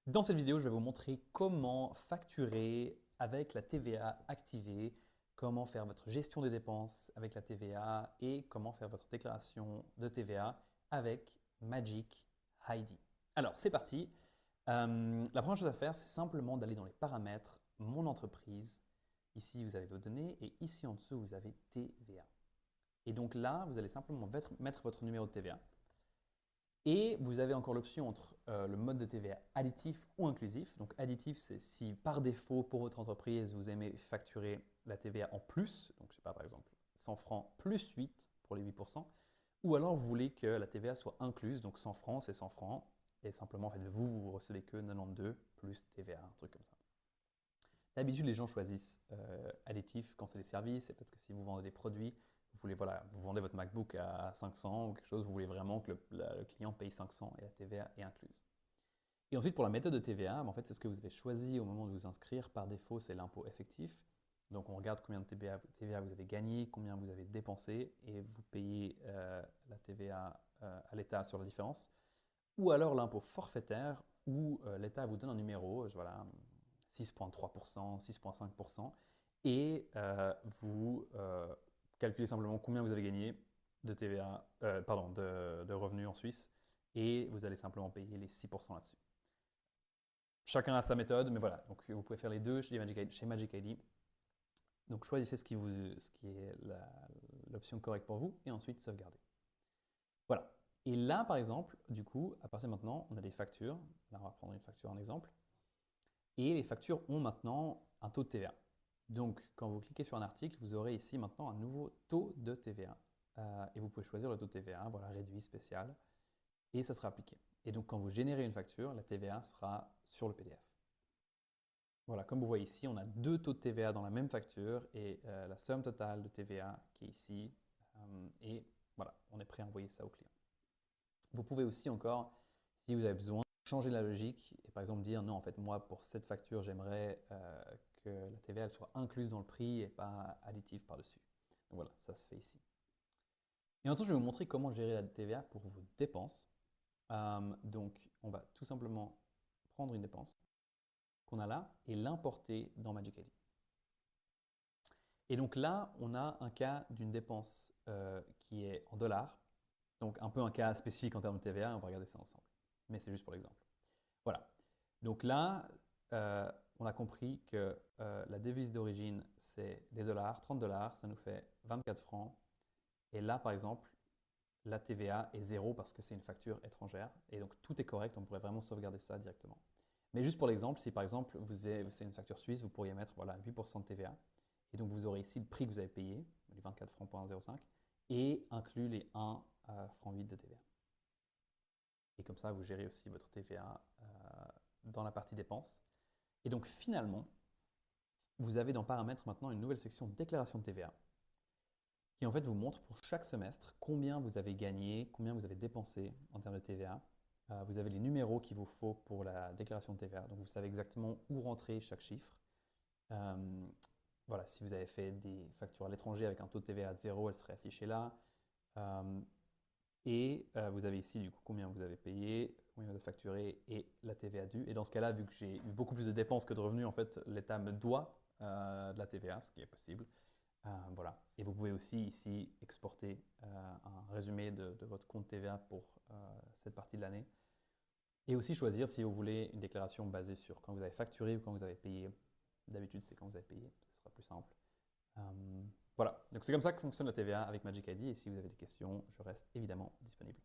Dans cette vidéo, je vais vous montrer comment facturer avec la TVA activée, comment faire votre gestion des dépenses avec la TVA et comment faire votre déclaration de TVA avec Magic ID. Alors, c'est parti. La première chose à faire, c'est simplement d'aller dans les paramètres, mon entreprise. Ici, vous avez vos données et ici en dessous, vous avez TVA. Et donc là, vous allez simplement mettre votre numéro de TVA. Et vous avez encore l'option entre le mode de TVA additif ou inclusif. Donc additif, c'est si par défaut pour votre entreprise, vous aimez facturer la TVA en plus, donc je sais pas par exemple 100 francs plus 8 pour les 8%, ou alors vous voulez que la TVA soit incluse, donc 100 francs c'est 100 francs, et simplement en fait vous recevez que 92 plus TVA, un truc comme ça. D'habitude, les gens choisissent additif quand c'est des services, et peut-être que si vous vendez des produits, vous voulez, voilà, vous vendez votre MacBook à 500 ou quelque chose, vous voulez vraiment que le client paye 500 et la TVA est incluse. Et ensuite, pour la méthode de TVA, en fait, c'est ce que vous avez choisi au moment de vous inscrire. Par défaut, c'est l'impôt effectif. Donc, on regarde combien de TVA vous avez gagné, combien vous avez dépensé, et vous payez la TVA à l'État sur la différence. Ou alors l'impôt forfaitaire, où l'État vous donne un numéro, voilà, 6,3%, 6,5%, et vous calculez simplement combien vous avez gagné de TVA, pardon, de revenus en Suisse, et vous allez simplement payer les 6% là-dessus. Chacun a sa méthode, mais voilà, donc vous pouvez faire les deux chez Magic ID. Donc choisissez ce qui est l'option correcte pour vous, et ensuite sauvegardez. Voilà. Et là, par exemple, du coup, à partir de maintenant, on a des factures. Là, on va prendre une facture en exemple. Et les factures ont maintenant un taux de TVA. Donc, quand vous cliquez sur un article, vous aurez ici maintenant un nouveau taux de TVA. Et vous pouvez choisir le taux de TVA, voilà, réduit, spécial, et ça sera appliqué. Et donc, quand vous générez une facture, la TVA sera sur le PDF. Voilà, comme vous voyez ici, on a deux taux de TVA dans la même facture et la somme totale de TVA qui est ici. Et voilà, on est prêt à envoyer ça au client. Vous pouvez aussi encore, si vous avez besoin, changer la logique et par exemple dire non, en fait, moi, pour cette facture, j'aimerais que la TVA elle soit incluse dans le prix et pas additive par-dessus. Donc voilà, ça se fait ici. Et maintenant, je vais vous montrer comment gérer la TVA pour vos dépenses. Donc, on va tout simplement prendre une dépense qu'on a là et l'importer dans Magic ID. Et donc là, on a un cas d'une dépense qui est en dollars. Donc un peu un cas spécifique en termes de TVA, on va regarder ça ensemble. Mais c'est juste pour l'exemple. Voilà. Donc là, on a compris que la devise d'origine, c'est des dollars, 30 dollars, ça nous fait 24 francs. Et là, par exemple, la TVA est zéro parce que c'est une facture étrangère. Et donc tout est correct, on pourrait vraiment sauvegarder ça directement. Mais juste pour l'exemple, si par exemple c'est une facture suisse, vous pourriez mettre voilà, 8% de TVA. Et donc vous aurez ici le prix que vous avez payé, les 24 francs,05, et inclus les 1 franc 8 de TVA. Et comme ça, vous gérez aussi votre TVA dans la partie dépenses. Et donc finalement, vous avez dans paramètres maintenant une nouvelle section déclaration de TVA qui en fait vous montre pour chaque semestre combien vous avez gagné, combien vous avez dépensé en termes de TVA. Vous avez les numéros qu'il vous faut pour la déclaration de TVA, donc vous savez exactement où rentrer chaque chiffre. Voilà, si vous avez fait des factures à l'étranger avec un taux de TVA de 0, elle serait affichée là. Et vous avez ici du coup combien vous avez payé, combien vous avez facturé et la TVA due. Et dans ce cas-là, vu que j'ai eu beaucoup plus de dépenses que de revenus, en fait, l'État me doit de la TVA, ce qui est possible. Voilà. Et vous pouvez aussi ici exporter un résumé de votre compte TVA pour cette partie de l'année. Et aussi choisir si vous voulez une déclaration basée sur quand vous avez facturé ou quand vous avez payé. D'habitude, c'est quand vous avez payé, ce sera plus simple. Voilà, donc c'est comme ça que fonctionne la TVA avec Magic ID et si vous avez des questions, je reste évidemment disponible.